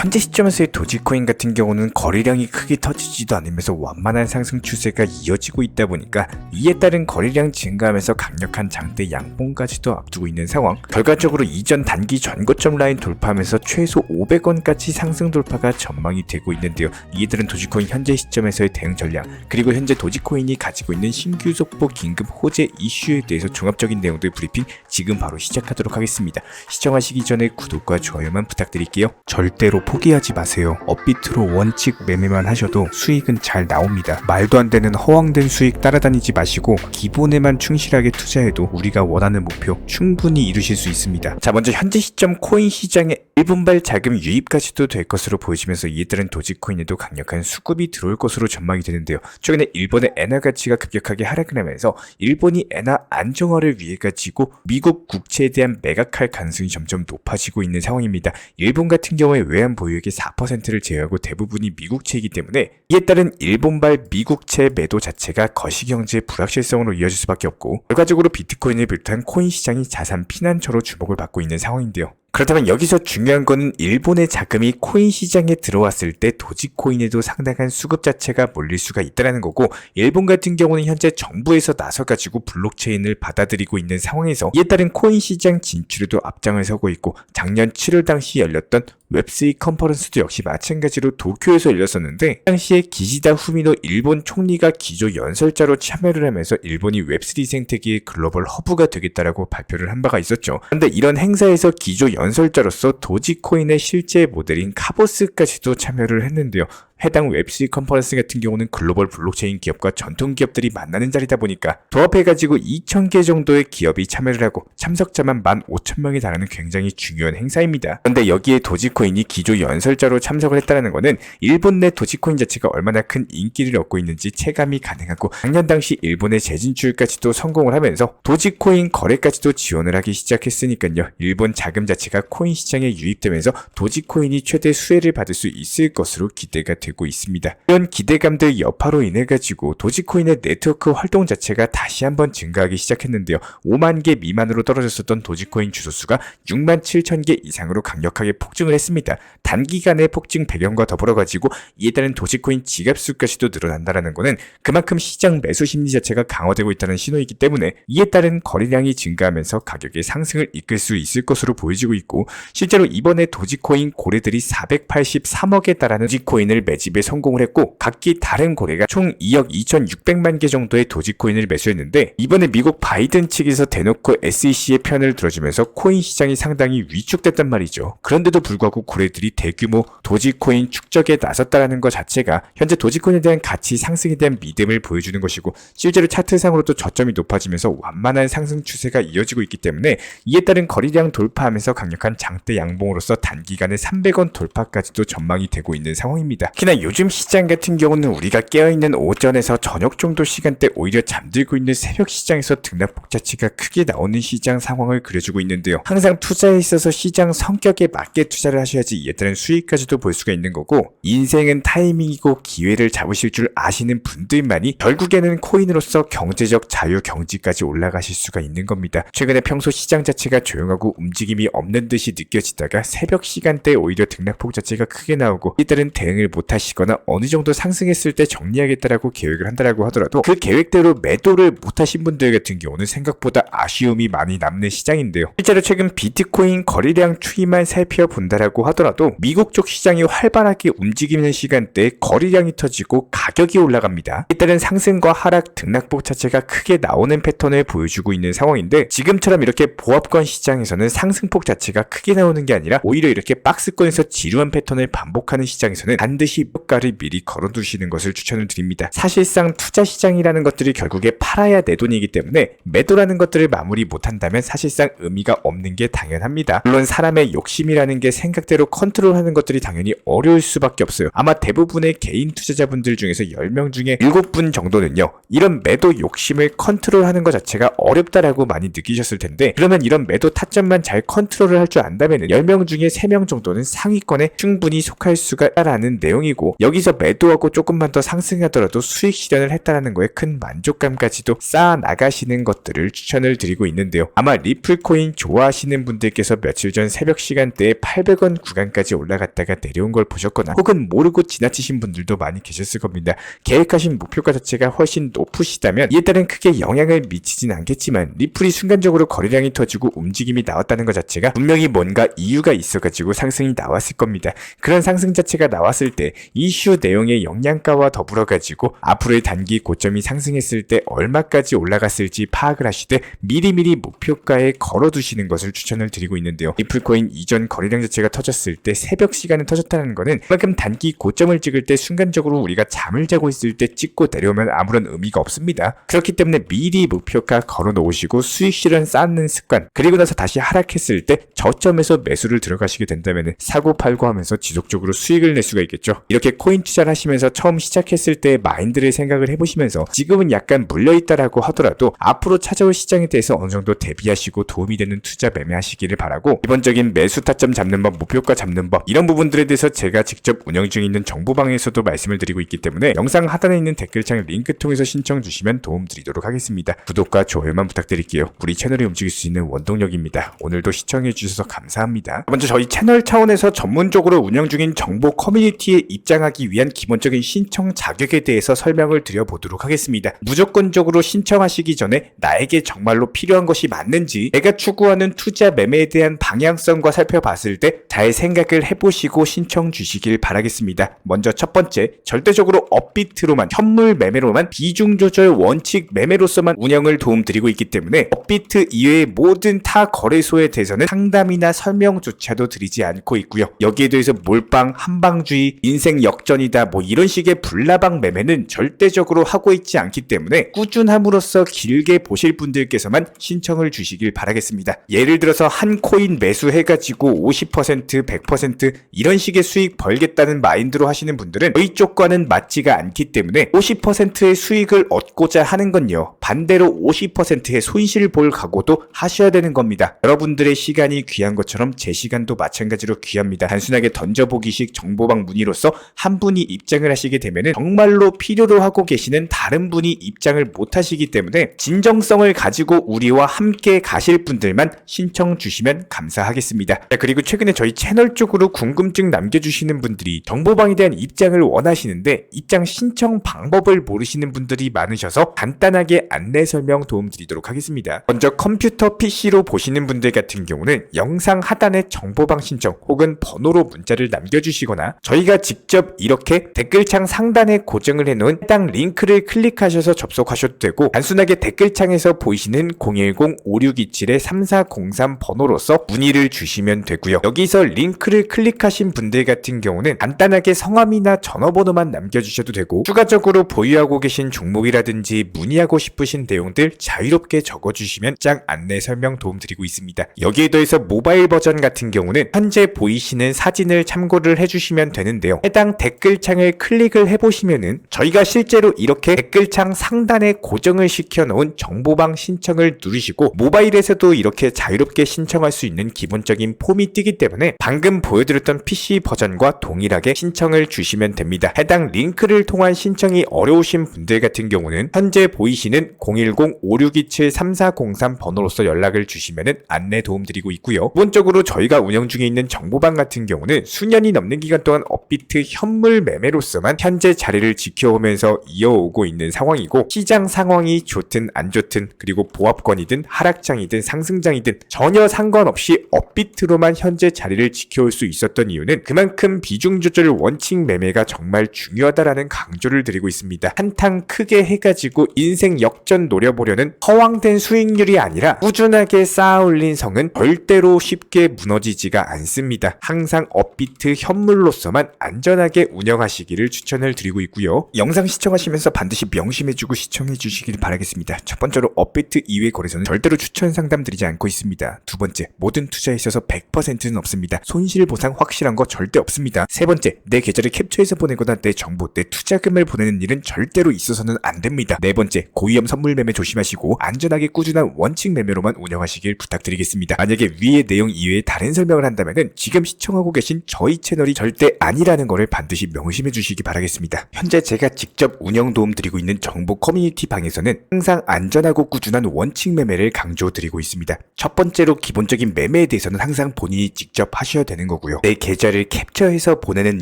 현재 시점에서의 도지코인 같은 경우는 거래량이 크게 터지지도 않으면서 완만한 상승 추세가 이어지고 있다 보니까 이에 따른 거래량 증가하면서 강력한 장대 양봉까지도 앞두고 있는 상황. 결과적으로 이전 단기 전고점 라인 돌파하면서 최소 500원까지 상승 돌파가 전망이 되고 있는데요. 이들은 도지코인 현재 시점에서의 대응 전략, 그리고 현재 도지코인이 가지고 있는 신규 속보 긴급 호재 이슈에 대해서 종합적인 내용들 브리핑 지금 바로 시작하도록 하겠습니다. 시청하시기 전에 구독과 좋아요만 부탁드릴게요. 절대로 포기하지 마세요. 업비트로 원칙 매매만 하셔도 수익은 잘 나옵니다. 말도 안 되는 허황된 수익 따라다니지 마시고 기본에만 충실하게 투자해도 우리가 원하는 목표 충분히 이루실 수 있습니다. 자, 먼저 현재 시점 코인 시장에 1분발 자금 유입까지도 될 것으로 보여지면서 이에 따른 도지코인에도 강력한 수급이 들어올 것으로 전망이 되는데요. 최근에 일본의 엔화 가치가 급격하게 하락을 하면서 일본이 엔화 안정화를 위해 가지고 미국 국채에 대한 매각할 가능성이 점점 높아지고 있는 상황입니다. 일본 같은 경우에 외환 보유액의 4%를 제외하고 대부분이 미국채이기 때문에 이에 따른 일본발 미국채 매도 자체가 거시경제의 불확실성으로 이어질 수밖에 없고, 결과적으로 비트코인을 비롯한 코인 시장이 자산 피난처로 주목을 받고 있는 상황인데요. 그렇다면 여기서 중요한 거는 일본의 자금이 코인 시장에 들어왔을 때 도지코인에도 상당한 수급 자체가 몰릴 수가 있다는 거고, 일본 같은 경우는 현재 정부에서 나서가지고 블록체인을 받아들이고 있는 상황에서 이에 따른 코인 시장 진출에도 앞장을 서고 있고, 작년 7월 당시 열렸던 웹3 컨퍼런스도 역시 마찬가지로 도쿄에서 열렸었는데, 당시에 기시다 후미노 일본 총리가 기조 연설자로 참여를 하면서 일본이 웹3 생태계의 글로벌 허브가 되겠다라고 발표를 한 바가 있었죠. 그런데 이런 행사에서 기조 연설자로서 도지코인의 실제 모델인 카보스까지도 참여를 했는데요. 해당 웹3 컨퍼런스 같은 경우는 글로벌 블록체인 기업과 전통 기업들이 만나는 자리다 보니까 도합해가지고 2,000개 정도의 기업이 참여를 하고 참석자만 15,000명에 달하는 굉장히 중요한 행사입니다. 그런데 여기에 도지코인이 기조 연설자로 참석을 했다는 것은 일본 내 도지코인 자체가 얼마나 큰 인기를 얻고 있는지 체감이 가능하고, 작년 당시 일본의 재진출까지도 성공을 하면서 도지코인 거래까지도 지원을 하기 시작했으니까요. 일본 자금 자체가 코인 시장에 유입되면서 도지코인이 최대 수혜를 받을 수 있을 것으로 기대가 되고 있습니다. 이런 기대감들 여파로 인해 가지고 도지코인의 네트워크 활동 자체가 다시 한번 증가하기 시작했는데요. 5만 개 미만으로 떨어졌었던 도지코인 주소수가 6만 7천 개 이상으로 강력하게 폭증을 했습니다. 단기간의 폭증 배경과 더불어 가지고 이에 따른 도지코인 지갑수까지도 늘어난다는 것은 그만큼 시장 매수 심리 자체가 강화되고 있다는 신호이기 때문에 이에 따른 거래량이 증가하면서 가격의 상승을 이끌 수 있을 것으로 보여지고 있고, 실제로 이번에 도지코인 고래들이 483억에 달하는 도지코인을 매집에 성공을 했고, 각기 다른 고래가 총 2억 2,600만 개 정도의 도지코인을 매수했는데, 이번에 미국 바이든 측에서 대놓고 SEC의 편을 들어주면서 코인 시장이 상당히 위축됐단 말이죠. 그런데도 불구하고 고래들이 대규모 도지코인 축적에 나섰다는 것 자체가 현재 도지코인에 대한 가치 상승에 대한 믿음을 보여주는 것이고, 실제로 차트상으로도 저점이 높아지면서 완만한 상승 추세가 이어지고 있기 때문에 이에 따른 거래량 돌파하면서 강력한 장대 양봉으로서 단기간에 300원 돌파까지도 전망이 되고 있는 상황입니다. 특히나 요즘 시장 같은 경우는 우리가 깨어있는 오전에서 저녁 정도 시간대 오히려 잠들고 있는 새벽 시장에서 등락폭 자체가 크게 나오는 시장 상황을 그려주고 있는데요. 항상 투자에 있어서 시장 성격에 맞게 투자를 하셔야지 이에 따른 수익까지도 볼 수가 있는 거고, 인생은 타이밍이고 기회를 잡으실 줄 아시는 분들만이 결국에는 코인으로서 경제적 자유 경지까지 올라가실 수가 있는 겁니다. 최근에 평소 시장 자체가 조용하고 움직임이 없는 듯이 느껴지다가 새벽 시간대에 오히려 등락폭 자체가 크게 나오고, 이에 따른 대응을 못하시거나 어느 정도 상승했을 때 정리하겠다라고 계획을 한다라고 하더라도 그 계획대로 매도를 못하신 분들 같은 경우는 생각보다 아쉬움이 많이 남는 시장인데요. 실제로 최근 비트코인 거래량 추이만 살펴본다라고 하더라도 미국 쪽 시장이 활발하게 움직이는 시간대에 거래량이 터지고 가격이 올라갑니다. 이에 따른 상승과 하락, 등락폭 자체가 크게 나오는 패턴을 보여주고 있는 상황인데, 지금처럼 이렇게 보합권 시장에서는 상승폭 자체가 크게 나오는 게 아니라 오히려 이렇게 박스권에서 지루한 패턴을 반복하는 시장에서는 반드시 효과를 미리 걸어두시는 것을 추천을 드립니다. 사실상 투자 시장이라는 것들이 결국에 팔아야 내 돈이기 때문에 매도라는 것들을 마무리 못한다면 사실상 의미가 없는 게 당연합니다. 물론 사람의 욕심이라는 게 생각대로 컨트롤하는 것들이 당연히 어려울 수밖에 없어요. 아마 대부분의 개인 투자자분들 중에서 10명 중에 7분 정도는요, 이런 매도 욕심을 컨트롤하는 것 자체가 어렵다라고 많이 느끼셨을 텐데, 그러면 이런 매도 타점만 잘 컨트롤을 할 줄 안다면 10명 중에 3명 정도는 상위권에 충분히 속할 수가 있다라는 내용이고, 뿐이고 여기서 매도하고 조금만 더 상승하더라도 수익 실현을 했다는 거에 큰 만족감까지도 쌓아 나가시는 것들을 추천을 드리고 있는데요. 아마 리플코인 좋아하시는 분들께서 며칠 전 새벽 시간대에 800원 구간까지 올라갔다가 내려온 걸 보셨거나 혹은 모르고 지나치신 분들도 많이 계셨을 겁니다. 계획하신 목표가 자체가 훨씬 높으시다면 이에 따른 크게 영향을 미치진 않겠지만 리플이 순간적으로 거래량이 터지고 움직임이 나왔다는 것 자체가 분명히 뭔가 이유가 있어가지고 상승이 나왔을 겁니다. 그런 상승 자체가 나왔을 때 이슈 내용의 영향가와 더불어가지고 앞으로의 단기 고점이 상승했을 때 얼마까지 올라갔을지 파악을 하시되 미리미리 목표가에 걸어두시는 것을 추천을 드리고 있는데요. 리플코인 이전 거래량 자체가 터졌을 때 새벽 시간에 터졌다는 것은 그만큼 단기 고점을 찍을 때 순간적으로 우리가 잠을 자고 있을 때 찍고 내려오면 아무런 의미가 없습니다. 그렇기 때문에 미리 목표가 걸어 놓으시고 수익 실현 쌓는 습관, 그리고 나서 다시 하락했을 때 저점에서 매수를 들어가시게 된다면 사고 팔고 하면서 지속적으로 수익을 낼 수가 있겠죠. 이렇게 코인 투자를 하시면서 처음 시작했을 때 마인드를 생각을 해보시면서 지금은 약간 물려있다라고 하더라도 앞으로 찾아올 시장에 대해서 어느 정도 대비하시고 도움이 되는 투자 매매하시기를 바라고, 기본적인 매수 타점 잡는 법, 목표가 잡는 법, 이런 부분들에 대해서 제가 직접 운영 중에 있는 정보방에서도 말씀을 드리고 있기 때문에 영상 하단에 있는 댓글창 링크 통해서 신청 주시면 도움 드리도록 하겠습니다. 구독과 좋아요만 부탁드릴게요. 우리 채널이 움직일 수 있는 원동력입니다. 오늘도 시청해 주셔서 감사합니다. 먼저 저희 채널 차원에서 전문적으로 운영 중인 정보 커뮤니티에 입장하기 위한 기본적인 신청 자격에 대해서 설명을 드려보도록 하겠습니다. 무조건적으로 신청하시기 전에 나에게 정말로 필요한 것이 맞는지, 내가 추구하는 투자 매매에 대한 방향성과 살펴봤을 때 잘 생각을 해보시고 신청 주시길 바라겠습니다. 먼저 첫 번째, 절대적으로 업비트로만, 현물 매매로만, 비중 조절 원칙 매매로서만 운영을 도움드리고 있기 때문에 업비트 이외의 모든 타 거래소에 대해서는 상담이나 설명조차도 드리지 않고 있고요. 여기에 대해서 몰빵, 한방주의, 인생 역전이다 뭐 이런 식의 불나방 매매는 절대적으로 하고 있지 않기 때문에 꾸준함으로써 길게 보실 분들께서만 신청을 주시길 바라겠습니다. 예를 들어서 한 코인 매수해가지고 50%, 100% 이런 식의 수익 벌겠다는 마인드로 하시는 분들은 저희 쪽과는 맞지가 않기 때문에 50%의 수익을 얻고자 하는 건요, 반대로 50%의 손실 볼 각오도 하셔야 되는 겁니다. 여러분들의 시간이 귀한 것처럼 제 시간도 마찬가지로 귀합니다. 단순하게 던져보기식 정보방 문의로서 한 분이 입장을 하시게 되면 정말로 필요로 하고 계시는 다른 분이 입장을 못 하시기 때문에 진정성을 가지고 우리와 함께 가실 분들만 신청 주시면 감사하겠습니다. 자, 그리고 최근에 저희 채널 쪽으로 궁금증 남겨주시는 분들이 정보방에 대한 입장을 원하시는데 입장 신청 방법을 모르시는 분들이 많으셔서 간단하게 안내 설명 도움드리도록 하겠습니다. 먼저 컴퓨터 PC로 보시는 분들 같은 경우는 영상 하단에 정보방 신청 혹은 번호로 문자를 남겨주시거나 저희가 직접 이렇게 댓글창 상단에 고정을 해놓은 해당 링크를 클릭하셔서 접속하셔도 되고, 단순하게 댓글창에서 보이시는 010-5627-3403 번호로서 문의를 주시면 되고요. 여기서 링크를 클릭하신 분들 같은 경우는 간단하게 성함이나 전화번호만 남겨주셔도 되고, 추가적으로 보유하고 계신 종목이라든지 문의하고 싶으신 내용들 자유롭게 적어주시면 짱 안내 설명 도움드리고 있습니다. 여기에 더해서 모바일 버전 같은 경우는 현재 보이시는 사진을 참고를 해주시면 되는데요. 해당 댓글창을 클릭을 해보시면은 저희가 실제로 이렇게 댓글창 상단에 고정을 시켜놓은 정보방 신청을 누르시고 모바일에서도 이렇게 자유롭게 신청할 수 있는 기본적인 폼이 뜨기 때문에 방금 보여드렸던 PC 버전과 동일하게 신청을 주시면 됩니다. 해당 링크를 통한 신청이 어려우신 분들 같은 경우는 현재 보이시는 010-5627-3403 번호로서 연락을 주시면 안내 도움드리고 있고요. 기본적으로 저희가 운영 중에 있는 정보방 같은 경우는 수년이 넘는 기간 동안 업비트 현물 매매로서만 현재 자리를 지켜오면서 이어오고 있는 상황이고, 시장 상황이 좋든 안 좋든 그리고 보합권이든 하락장이든 상승장이든 전혀 상관없이 업비트로만 현재 자리를 지켜올 수 있었던 이유는 그만큼 비중 조절 원칙 매매가 정말 중요하다라는 강조를 드리고 있습니다. 한탕 크게 해가지고 인생 역전 노려보려는 허황된 수익률이 아니라 꾸준하게 쌓아올린 성은 절대로 쉽게 무너지지가 않습니다. 항상 업비트 현물로서만 안전하게 운영하시기를 추천을 드리고 있고요. 영상 시청하시면서 반드시 명심해주고 시청해주시길 바라겠습니다. 첫 번째로 업비트 이외의 거래소는 절대로 추천 상담 드리지 않고 있습니다. 두 번째, 모든 투자에 있어서 100%는 없습니다. 손실 보상 확실한 거 절대 없습니다. 세 번째, 내 계좌를 캡처해서 보내거나 내 정보, 내 투자금을 보내는 일은 절대로 있어서는 안 됩니다. 네 번째, 고위험 선물 매매 조심하시고 안전하게 꾸준한 원칙 매매로만 운영하시길 부탁드리겠습니다. 만약에 위의 내용 이외에 다른 설명을 한다면 지금 시청하고 계신 저희 채널이 절대 아니라는 거를 점을 반드시 명심해 주시기 바라겠습니다. 현재 제가 직접 운영 도움 드리고 있는 정보 커뮤니티 방에서는 항상 안전하고 꾸준한 원칙 매매를 강조드리고 있습니다. 첫 번째로 기본적인 매매에 대해서는 항상 본인이 직접 하셔야 되는 거고요. 내 계좌를 캡처해서 보내는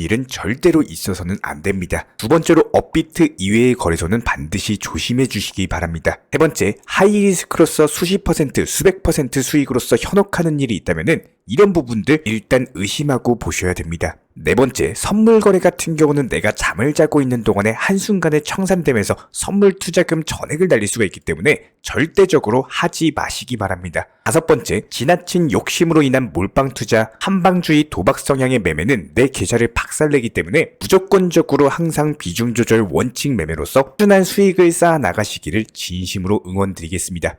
일은 절대로 있어서는 안 됩니다. 두 번째로 업비트 이외의 거래소는 반드시 조심해 주시기 바랍니다. 세 번째, 하이리스크로서 수십 퍼센트, 수백 퍼센트 수익으로서 현혹하는 일이 있다면은 이런 부분들 일단 의심하고 보셔야 됩니다. 네 번째, 선물 거래 같은 경우는 내가 잠을 자고 있는 동안에 한순간에 청산되면서 선물 투자금 전액을 날릴 수가 있기 때문에 절대적으로 하지 마시기 바랍니다. 다섯 번째, 지나친 욕심으로 인한 몰빵 투자, 한방주의 도박 성향의 매매는 내 계좌를 박살내기 때문에 무조건적으로 항상 비중 조절 원칙 매매로서 꾸준한 수익을 쌓아 나가시기를 진심으로 응원드리겠습니다.